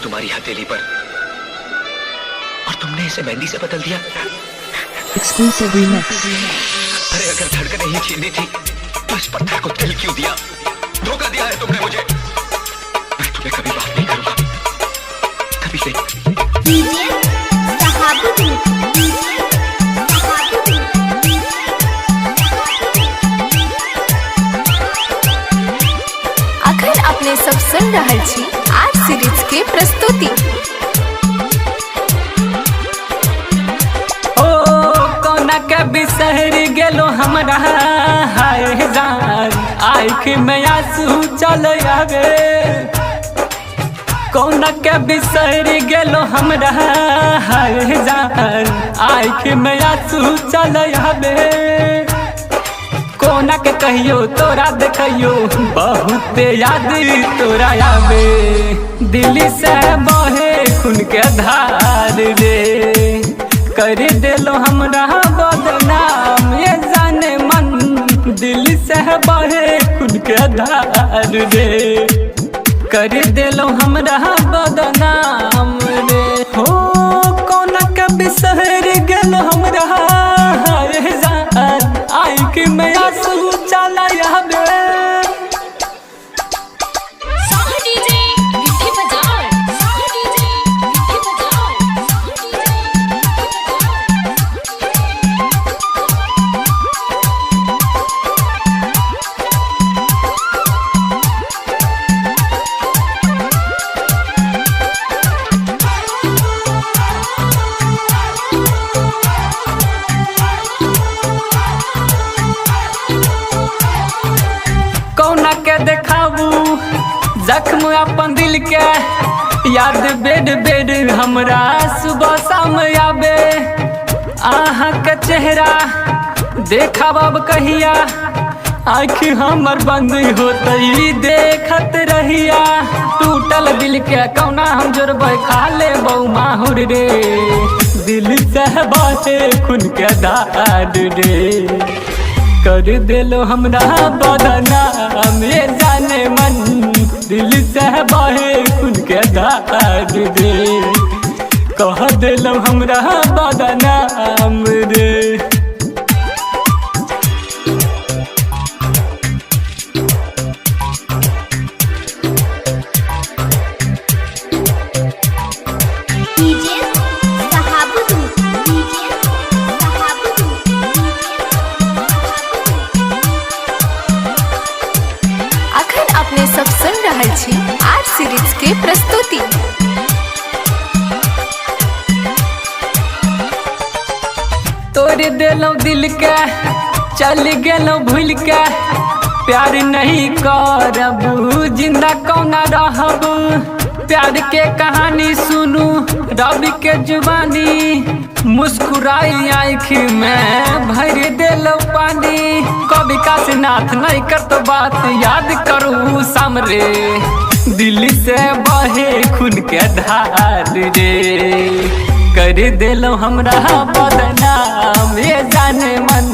तुम्हारी हथेली पर और तुमने इसे मेहंदी से बदल दिया। Exclusive remix. अरे अगर धड़कन ही छीननी थी तो इस पत्थर को दिल क्यों दिया? धोखा दिया है तुमने मुझे। मैं तुम्हें कभी बात नहीं करूंगा, कभी नहीं। अखन अपने सब सुन रहल छी आज सीरीज के प्रस्तुति। के बिसहर गेलो हमरा हाय जान, आँख में आंसू चल आवे। कौन के बिसहर गेलो हमरा हाय जान, आँख में आंसू चल आवे। कोना के कहियो तोरा देखियो बहुत याद तोरा आवे। दिल से बहे खून के धार रे, कर देलो हमरा बदनाम ये जाने मन। दिल से बहे खून के धार रे, कर देलो हमरा बदनाम रे। हो कौन के बिसहर गेलो हमरा हाय जान, आँख में आंसू चला आवे। कौना के देखाबू जख्म अपन दिल के, याद बेड बेड हमरा सुबह शाम आवे। आहाँ के चेहरा देखब अब कहिया, आँख हमर बंद होतई देखत रहिया। टूटल दिल के कौना हम जोड़बै खा ले बहु माहुर रे। दिल से बाटे खून के दाद रे, कर देलो हमरा बदनाम ये जाने मन। दिल से बहे खून के धार रे, कह देलो हमरा बदनाम रे। अपने सब सुन रहल छी आज सीरीज के प्रस्तुति। तोड़ देलो दिल के चल गेलो भूल के, प्यार नहीं करबू जिंदा कौना रहबू। प्यार के कहानी सुनू रवि के जुबानी, मुस्कुराई आँख में भर देलो पानी। कवि काशीनाथ नहीं करतो बात याद करू सामरे। दिल से बहे खून के धार रे, कर देलो हमरा बदनाम ये जाने मन।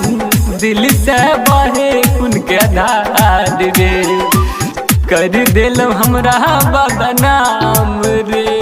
दिल से बहे खून के धार रे, कर देलो हमरा बदनाम रे।